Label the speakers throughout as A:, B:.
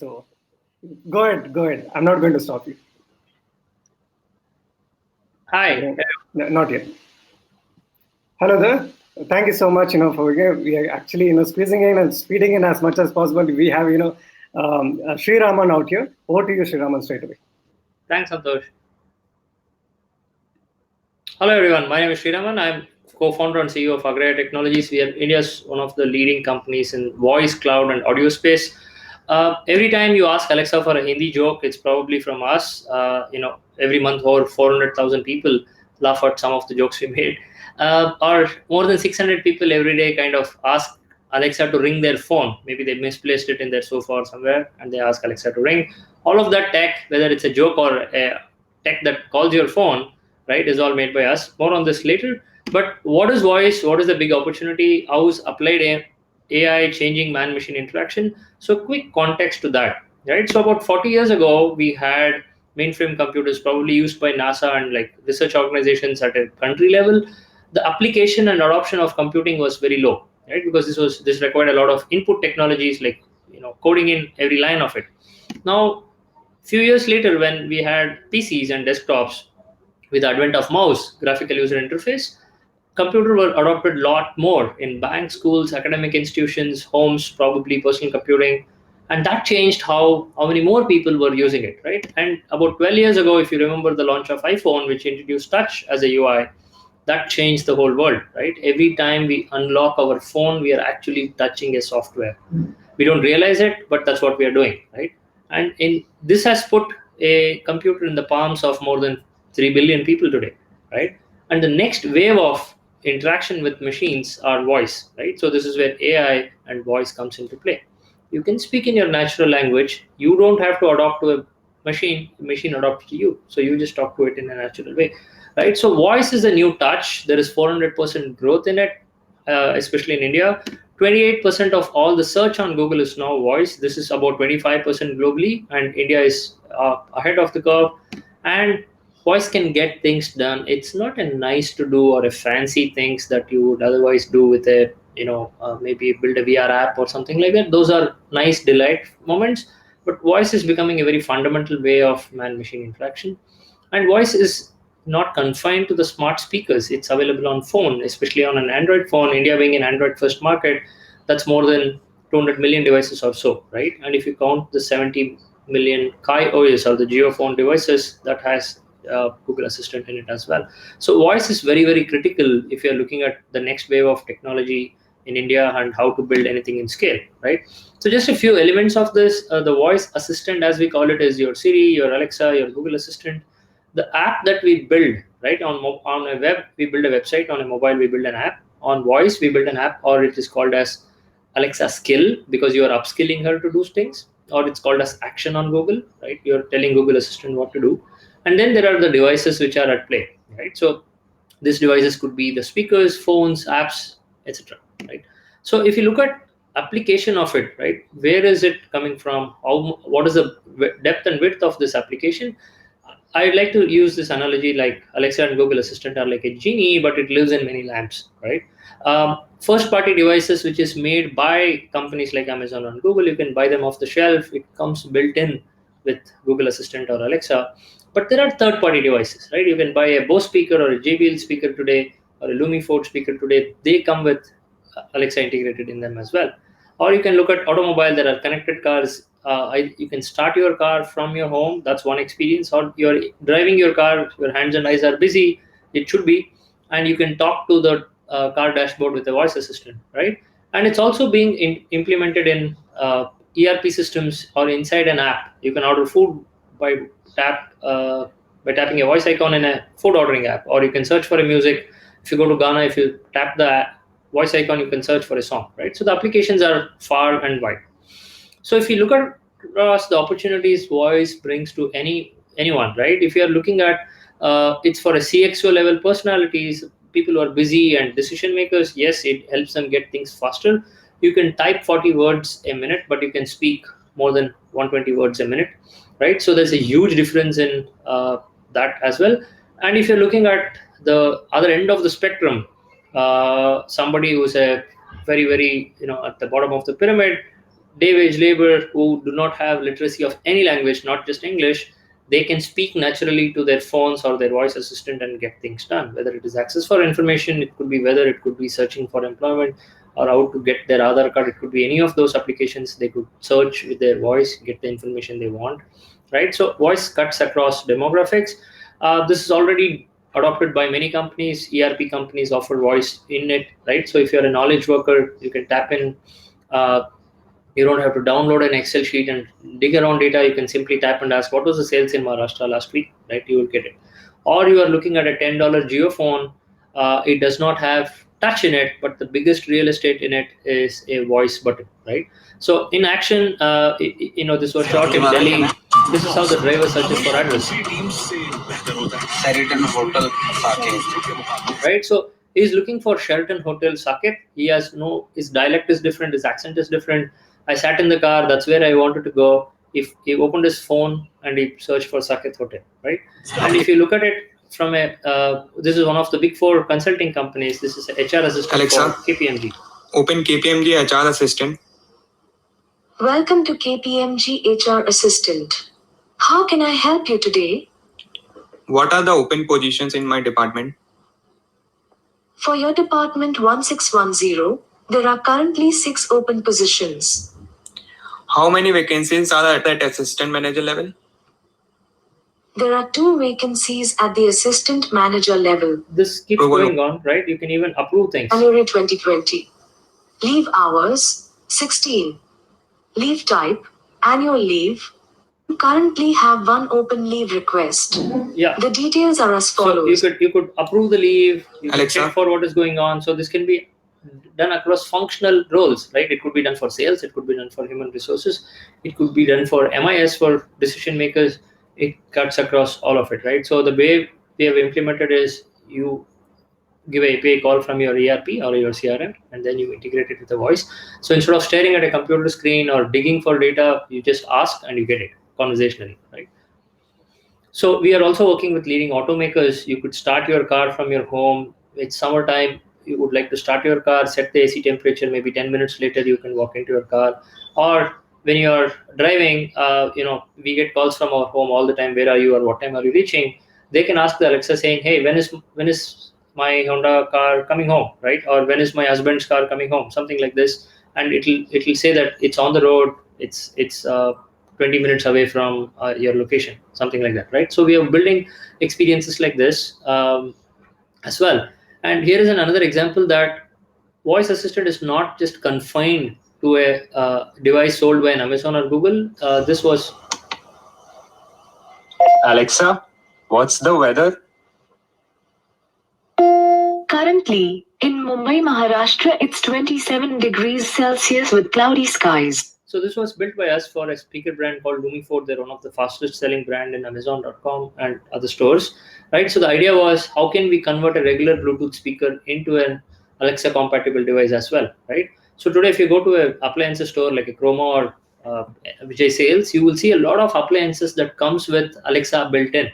A: So go ahead, go ahead. I'm not going to stop you.
B: Hi.
A: Okay, not yet. Hello there. Thank you so much. For we are actually squeezing in and speeding in as much as possible. We have Sreeraman out here. Over to you, Sreeraman, straight away.
B: Thanks, Santosh. Hello, everyone. My name is Sreeraman. I'm co-founder and CEO of Agrahyah Technologies. We are India's one of the leading companies in voice, cloud, and audio space. Every time you ask Alexa for a Hindi joke, it's probably from us. Every month over 400,000 people laugh at some of the jokes we made. Or more than 600 people every day kind of ask Alexa to ring their phone. Maybe they misplaced it in their sofa or somewhere, and they ask Alexa to ring. All of that tech, whether it's a joke or a tech that calls your phone, right, is all made by us. More on this later. But what is voice? What is the big opportunity? How is applied AI changing man-machine interaction? So quick context to that, right? So about 40 years ago, we had mainframe computers probably used by NASA and like research organizations at a country level. The application and adoption of computing was very low, right? Because this required a lot of input technologies like coding in every line of it. Now, few years later, when we had PCs and desktops, with the advent of mouse, graphical user interface, computers were adopted a lot more in banks, schools, academic institutions, homes, probably personal computing. And that changed how many more people were using it, right? And about 12 years ago, if you remember the launch of iPhone, which introduced touch as a UI, that changed the whole world, right? Every time we unlock our phone, we are actually touching a software. We don't realize it, but that's what we are doing, right? And in this has put a computer in the palms of more than 3 billion people today, right? And the next wave of interaction with machines are voice, right? So this is where AI and voice comes into play. You can speak in your natural language. You don't have to adopt to a machine adopts to you, so you just talk to it in a natural way, right? So voice is a new touch. There is 400% growth in it, especially in India. 28% of all the search on Google is now voice. This is about 25% globally, and India is ahead of the curve. And voice can get things done. It's not a nice to do or a fancy things that you would otherwise do with a maybe build a VR app or something like that. Those are nice delight moments, but voice is becoming a very fundamental way of man-machine interaction. And voice is not confined to the smart speakers. It's available on phone, especially on an Android phone. India being an Android first market, that's more than 200 million devices or so, right? And if you count the 70 million Kai OS or the geophone devices, that has Google Assistant in it as well. So voice is very, very critical if you're looking at the next wave of technology in India and how to build anything in scale, right? So just a few elements of this. The voice assistant, as we call it, is your Siri, your Alexa, your Google Assistant. The app that we build, right, on a web, we build a website. On a mobile, we build an app. On voice, we build an app, or it is called as Alexa skill because you are upskilling her to do things, or it's called as action on Google, right? You're telling Google Assistant what to do. And then there are the devices which are at play, right? So these devices could be the speakers, phones, apps, etc., right? So if you look at application of it, right, where is it coming from? What is the depth and width of this application? I'd like to use this analogy like Alexa and Google Assistant are like a genie, but it lives in many lamps, right? First party devices, which is made by companies like Amazon and Google, you can buy them off the shelf. It comes built in with Google Assistant or Alexa. But there are third party devices, right? You can buy a Bose speaker or a JBL speaker today or a Lumiford speaker today. They come with Alexa integrated in them as well. Or you can look at automobile. There are connected cars. You can start your car from your home. That's one experience. Or you're driving your car, your hands and eyes are busy. It should be, and you can talk to the car dashboard with a voice assistant, right? And it's also being implemented in ERP systems or inside an app. You can order food by tap by tapping a voice icon in a food ordering app, or you can search for a music. If you go to Gaana, if you tap the voice icon, you can search for a song, right? So the applications are far and wide. So if you look at across the opportunities voice brings to anyone, right? If you are looking at it's for a CXO level personalities, people who are busy and decision makers, yes, it helps them get things faster. You can type 40 words a minute, but you can speak more than 120 words a minute, right? So there's a huge difference in that as well. And if you're looking at the other end of the spectrum, somebody who's a very, very, at the bottom of the pyramid, day wage labor who do not have literacy of any language, not just English, they can speak naturally to their phones or their voice assistant and get things done. Whether it is access for information, it could be whether it could be searching for employment or how to get their Aadhaar card. It could be any of those applications. They could search with their voice, get the information they want, right? So voice cuts across demographics. This is already adopted by many companies. ERP companies offer voice in it, right? So if you're a knowledge worker, you can tap in. Uh, you don't have to download an Excel sheet and dig around data. You can simply tap and ask, what was the sales in Maharashtra last week, right? You will get it. Or you are looking at a $10 geophone. It does not have touch in it, but the biggest real estate in it is a voice button, right? So in action, this was shot in Delhi. This is how the driver searches for address. Right? So he's looking for Sheraton Hotel Saket. He has no, his dialect is different, his accent is different. I sat in the car, that's where I wanted to go. If he opened his phone and he searched for Saket Hotel, right? And if you look at it from this is one of the big four consulting companies. This is a HR assistant
C: Alexa,
B: for KPMG.
C: Open KPMG HR Assistant.
D: Welcome to KPMG HR Assistant. How can I help you today?
C: What are the open positions in my department?
D: For your department 1610, there are currently 6 open positions.
C: How many vacancies are at assistant manager level?
D: There are 2 vacancies at the assistant manager level.
B: This keeps going on, right? You can even approve things.
D: January 2020. Leave hours 16. Leave type annual leave. You currently have 1 open leave request.
B: Yeah.
D: The details are as follows.
B: So you could approve the leave. You can
C: Alexa,
B: check for what is going on. So this can be done across functional roles, right? It could be done for sales. It could be done for human resources. It could be done for MIS, for decision makers. It cuts across all of it, right? So the way we have implemented is you give a API call from your ERP or your CRM, and then you integrate it with a voice. So instead of staring at a computer screen or digging for data, you just ask and you get it conversationally, right? So we are also working with leading automakers. You could start your car from your home. It's summertime. You would like to start your car, set the AC temperature. Maybe 10 minutes later, you can walk into your car. Or when you are driving, we get calls from our home all the time. Where are you, or what time are you reaching? They can ask the Alexa saying, "Hey, when is my Honda car coming home, right? Or when is my husband's car coming home?" Something like this, and it'll say that it's on the road. It's 20 minutes away from your location, something like that, right? So we are building experiences like this as well. And here is another example that voice assistant is not just confined to a device sold by an Amazon or Google. This was
C: Alexa, what's the weather?
D: Currently, in Mumbai, Maharashtra, it's 27 degrees Celsius with cloudy skies.
B: So this was built by us for a speaker brand called Lumiford. They're one of the fastest selling brand in Amazon.com and other stores, right? So the idea was, how can we convert a regular Bluetooth speaker into an Alexa compatible device as well, right? So today, if you go to a appliances store like a Chroma or Vijay Sales, you will see a lot of appliances that comes with Alexa built in.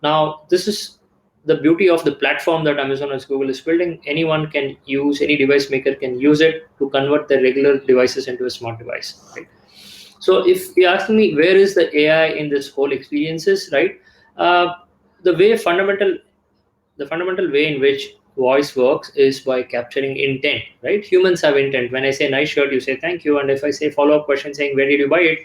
B: Now, this is the beauty of the platform that Amazon or Google is building. Anyone can use, any device maker can use it to convert their regular devices into a smart device, right? So if you ask me, where is the AI in this whole experiences, right? Uh, the way fundamental the fundamental way in which voice works is by capturing intent, right? Humans have intent. When I say nice shirt, you say thank you, and if I say follow-up question saying where did you buy it,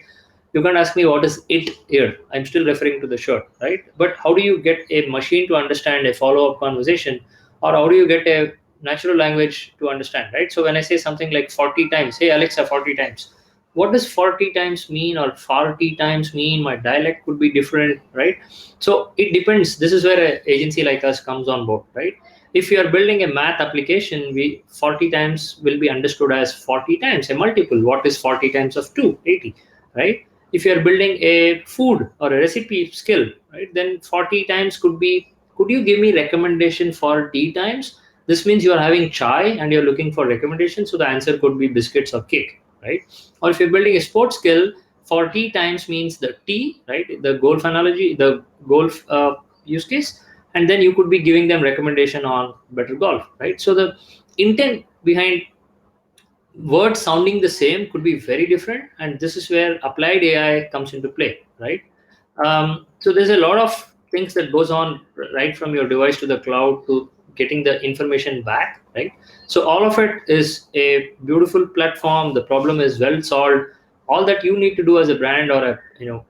B: you can't ask me what is it here. I'm still referring to the shirt, right? But how do you get a machine to understand a follow-up conversation, or how do you get a natural language to understand, right? So when I say something like 40 times, hey Alexa, 40 times, what does 40 times mean, or 40 times mean? My dialect could be different, right? So it depends. This is where an agency like us comes on board, right? If you are building a math application, we 40 times will be understood as 40 times a multiple. What is 40 times of 2? 80, right? If you are building a food or a recipe skill, right, then 40 times could be, could you give me recommendation for tea times? This means you are having chai and you're looking for recommendations, so the answer could be biscuits or cake, right? Or if you're building a sports skill, 40 times means the T, right? The golf analogy, the golf use case, and then you could be giving them recommendation on better golf, right? So the intent behind words sounding the same could be very different, and this is where applied AI comes into play, right? So there's a lot of things that goes on right from your device to the cloud to getting the information back, right? So all of it is a beautiful platform. The problem is well solved. All that you need to do as a brand or a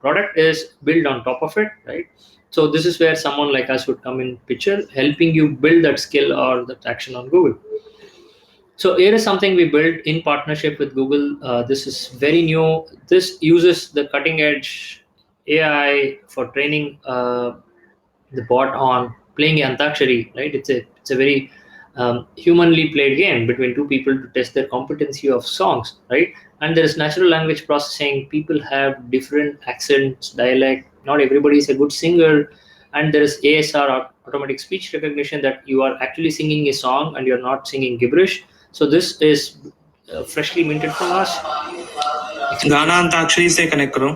B: product is build on top of it, right? So this is where someone like us would come in picture, helping you build that skill or that action on Google. So here is something we built in partnership with Google. This is very new. This uses the cutting edge AI for training the bot on playing Antakshari. Right? It's a very humanly played game between two people to test their competency of songs. Right? And there is natural language processing. People have different accents, dialect. Not everybody is a good singer. And there is ASR, automatic speech recognition, that you are actually singing a song and you're not singing gibberish. So this is freshly minted from us.
C: गाना अंताक्षरी से connect करो.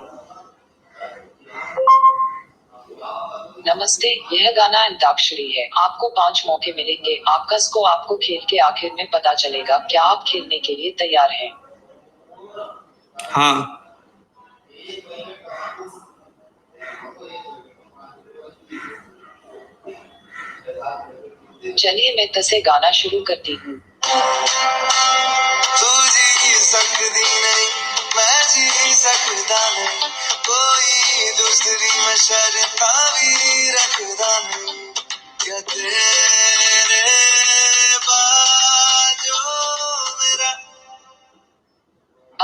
D: नमस्ते, यह गाना अंताक्षरी है। आपको 5 मौके मिलेंगे। आपका स्कोर आपको खेल के आखिर में पता चलेगा। क्या आप खेलने के लिए तैयार हैं?
C: हाँ.
D: चलिए मैं तसे गाना शुरू करती हूँ।
E: तू जी सकती नहीं, मैं जी सकता नहीं, कोई दूसरी मैं शर्ता भी रखता नहीं, क्या तेरे बाजो मेरा।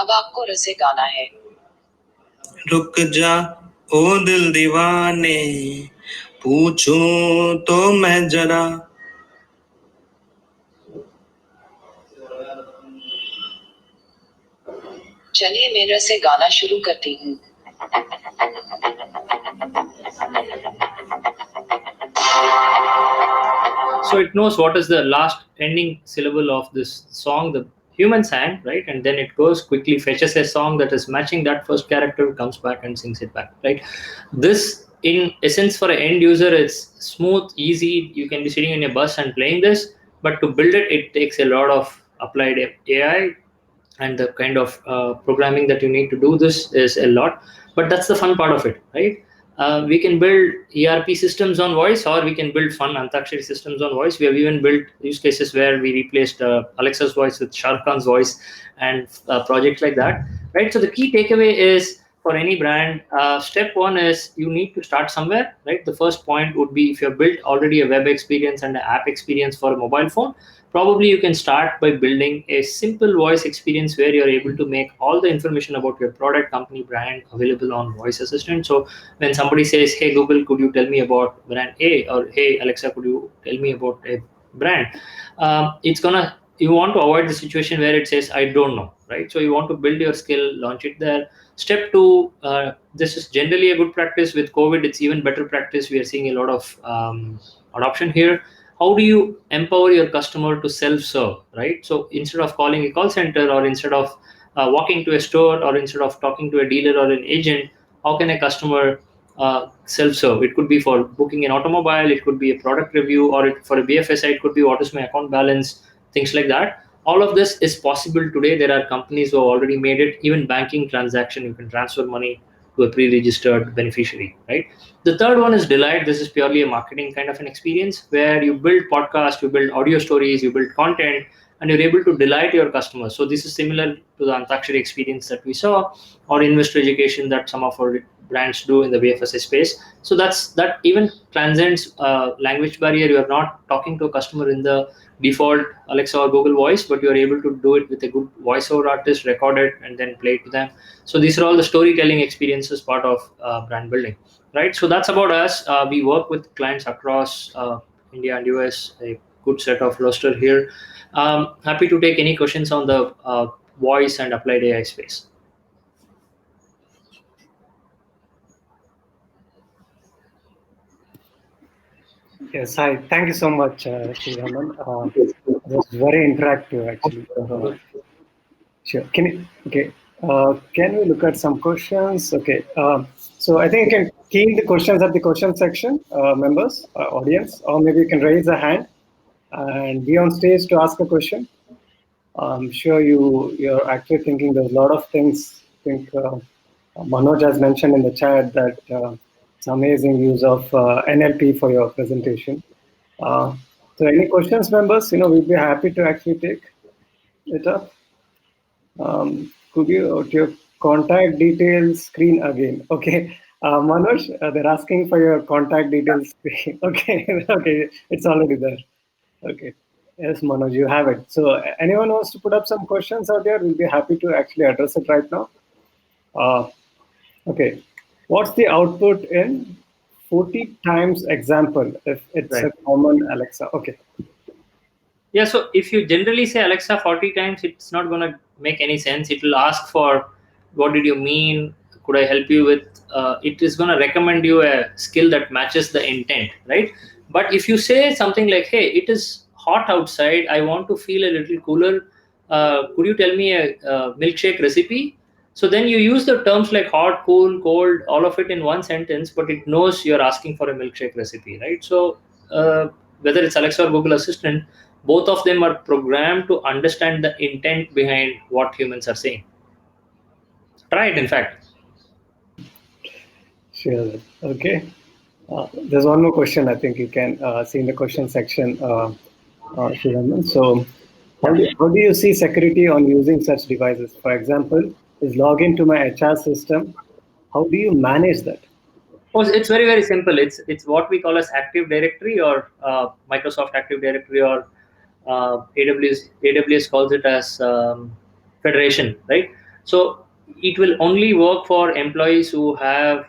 D: अब आपको रसे गाना है।
C: रुक जा ओ दिल दीवाने, पूछूं तो मैं जरा.
D: चलिए मैं रसे गाना शुरू करती हूँ।
B: So it knows what is the last ending syllable of this song the human sang, right? And then it goes quickly fetches a song that is matching that first character, comes back and sings it back, right? This, in essence, for an end user, it's smooth, easy. You can be sitting in a bus and playing this, but to build it, it takes a lot of applied AI, and the kind of programming that you need to do this is a lot. But that's the fun part of it, right? We can build ERP systems on voice, or we can build fun Antakshari systems on voice. We have even built use cases where we replaced Alexa's voice with Shah Rukh Khan's voice, and projects like that, right? So the key takeaway is, for any brand, step one is you need to start somewhere, right? The first point would be, if you've built already a web experience and an app experience for a mobile phone, probably you can start by building a simple voice experience where you're able to make all the information about your product, company, brand available on voice assistant. So when somebody says, hey Google, could you tell me about brand A, or hey Alexa, could you tell me about a brand, you want to avoid the situation where it says I don't know, right? So you want to build your skill, launch it there. Step two, this is generally a good practice. With COVID, it's even better practice. We are seeing a lot of adoption here. How do you empower your customer to self-serve, right? So instead of calling a call center, or instead of walking to a store, or instead of talking to a dealer or an agent, how can a customer self-serve? It could be for booking an automobile, it could be a product review, or for a BFSI, it could be what is my account balance, things like that. All of this is possible today. There are companies who have already made it. Even banking transaction, you can transfer money to a pre-registered beneficiary, right? The third one is delight. This is purely a marketing kind of an experience where you build podcasts, you build audio stories, you build content, and you're able to delight your customers. So this is similar to the Antakshari experience that we saw, or investor education that some of our brands do in the BFSI space. So that even transcends language barrier. You are not talking to a customer in the default Alexa or Google voice, but you are able to do it with a good voiceover artist, record it, and then play it to them. So these are all the storytelling experiences part of brand building, right? So that's about us. We work with clients across India and US, a good set of roster here. Happy to take any questions on the voice and applied AI space.
A: Yes, hi. Thank you so much, Sreeraman. It was very interactive, actually. Sure. Can we look at some questions? Okay. So I think you can key the questions at the question section, members, audience, or maybe you can raise a hand and be on stage to ask a question. I'm sure you're actually thinking there's a lot of things. I think Manoj has mentioned in the chat that it's amazing use of NLP for your presentation. So any questions, members? We'd be happy to actually take it up. Could you your contact details screen again? Okay, Manoj, they're asking for your contact details screen. Okay, okay, it's already there. Okay, yes, Manoj, you have it. So anyone wants to put up some questions out there? We'll be happy to actually address it right now. Okay, what's the output in 40 times example if it's
B: Right.
A: a common Alexa? Okay.
B: Yeah, so if you generally say Alexa 40 times, it's not going to make any sense. It will ask for what did you mean? Could I help you with? It is going to recommend you a skill that matches the intent, right? But if you say something like, hey, it is hot outside, I want to feel a little cooler. Could you tell me a milkshake recipe? So then you use the terms like hot, cool, cold, all of it in one sentence, but it knows you're asking for a milkshake recipe, right? So whether it's Alexa or Google Assistant, both of them are programmed to understand the intent behind what humans are saying. Try it, in fact.
A: Sure. Okay. There's one more question I think you can see in the question section, Sreeraman. So, how do you see security on using such devices? For example, is login to my HR system. How do you manage that?
B: Oh, it's very, very simple. It's what we call as Active Directory, or Microsoft Active Directory, or AWS calls it as Federation, right? So it will only work for employees who have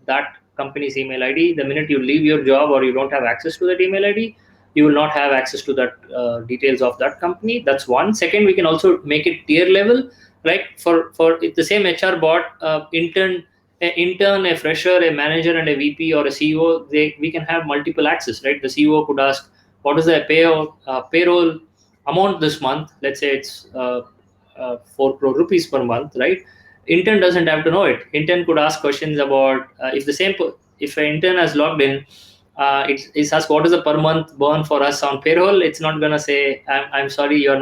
B: that company's email ID. The minute you leave your job or you don't have access to that email ID, you will not have access to that details of that company. That's one. Second, we can also make it tier level, like for the same HR bot, intern, a fresher, a manager, and a VP or a CEO. We can have multiple access, right? The CEO could ask, what is the payroll amount this month? Let's say it's 4 crore rupees per month, right? Intern doesn't have to know it. Intern could ask questions about if an intern has logged in, it's asked what is the per month burn for us on payroll. It's not gonna say I'm sorry, your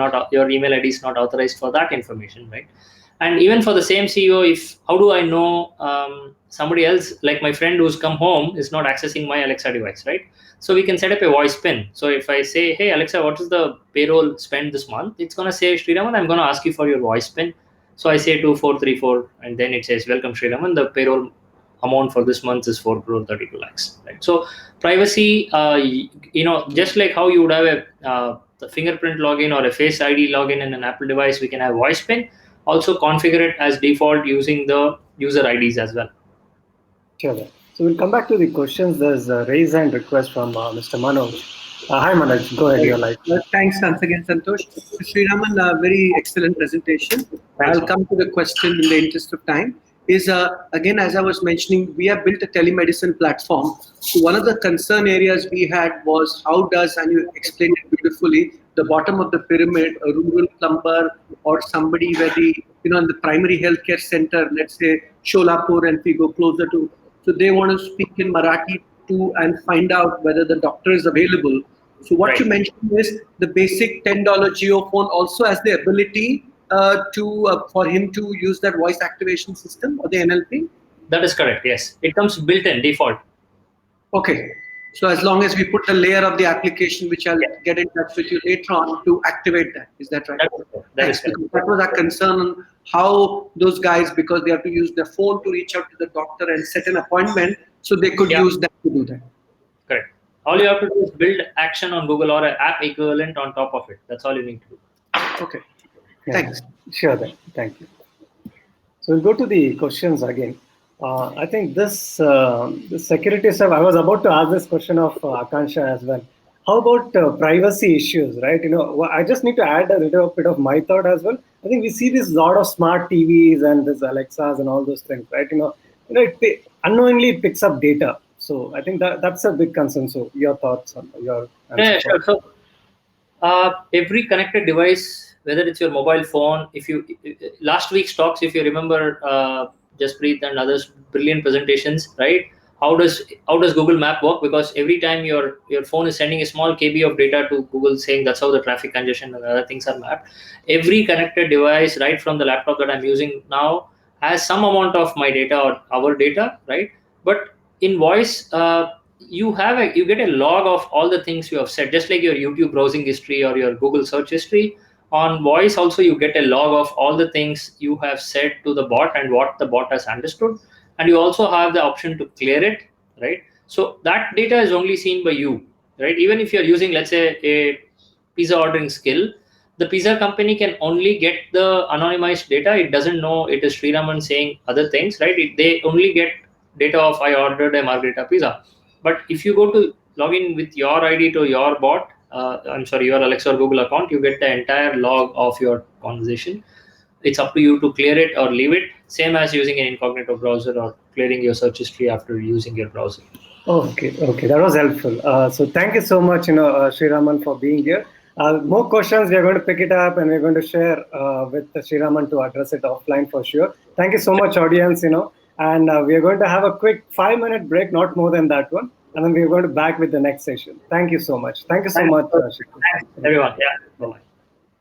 B: email ID is not authorized for that information, right? And even for the same CEO, if how do I know somebody else, like my friend who's come home, is not accessing my Alexa device, right? So we can set up a voice pin. So if I say, hey Alexa, what is the payroll spent this month, it's going to say, Sreeraman, I'm going to ask you for your voice pin. So I say 2434, and then it says, welcome Sreeraman, the payroll amount for this month is 4 crore 32 lakhs, right? So privacy, just like how you would have the fingerprint login or a face ID login in an Apple device, we can have voice pin. Also configure it as default using the user IDs as well.
A: Sure. So we'll come back to the questions. There's a raise hand request from Mr. Manoj. Hi Manoj, go ahead. You're live.
F: Thanks once again, Santosh. Sreeraman, very excellent presentation.
B: Thanks,
F: I'll come to the question in the interest of time. Again, as I was mentioning, we have built a telemedicine platform. So one of the concern areas we had was how does, and you explained it beautifully, the bottom of the pyramid, a rural plumber or somebody where in the primary healthcare center, let's say Sholapur, and if we go closer to, so they want to speak in Marathi to and find out whether the doctor is available. So what you mentioned is the basic $10 geophone also has the ability for him to use that voice activation system or the NLP?
B: That is correct, yes. It comes built in default.
F: Okay. So as long as we put the layer of the application, which I'll get in touch with you later on to activate that. Is that right?
B: That is correct.
F: That was our concern on how those guys, because they have to use their phone to reach out to the doctor and set an appointment, so they could use that to do that.
B: Correct. All you have to do is build action on Google or an app equivalent on top of it. That's all you need to do.
F: Okay.
A: Yeah.
F: Thanks.
A: Sure, then. Thank you. So we'll go to the questions again. I think this security stuff, I was about to ask this question of Akansha as well. How about privacy issues, right? I just need to add a little bit of my thought as well. I think we see this lot of smart TVs and this Alexas and all those things, right? It unknowingly picks up data. So I think that's a big concern. So your thoughts on your answer?
B: Yeah, sure. So every connected device, whether it's your mobile phone, last week's talks, if you remember, Jaspreet and others, brilliant presentations, right? how does Google Map work? Because every time your phone is sending a small KB of data to Google, saying that's how the traffic congestion and other things are mapped. Every connected device, right from the laptop that I'm using now, has some amount of my data or our data, right? But in voice, you get a log of all the things you have said, just like your YouTube browsing history or your Google search history. On voice also, you get a log of all the things you have said to the bot and what the bot has understood, and you also have the option to clear it, right? So that data is only seen by you, right? Even if you're using, let's say, a pizza ordering skill, the pizza company can only get the anonymized data. It doesn't know it is Sreeraman saying other things, right? They only get data of I ordered a margherita pizza. But if you go to log in with your ID to your bot, I'm sorry, your Alexa or Google account, you get the entire log of your conversation. It's up to you to clear it or leave it, same as using an incognito browser or clearing your search history after using your browser.
A: Okay, that was helpful. So thank you so much, Sreeraman, for being here. More questions, we are going to pick it up and we're going to share with Sreeraman to address it offline for sure. Thank you so much, audience, and we are going to have a quick 5-minute break, not more than that one. And then we're going to back with the next session. Thank you so much. Thank you so much, Sreeraman.
B: Thanks, everyone. Yeah. Bye-bye.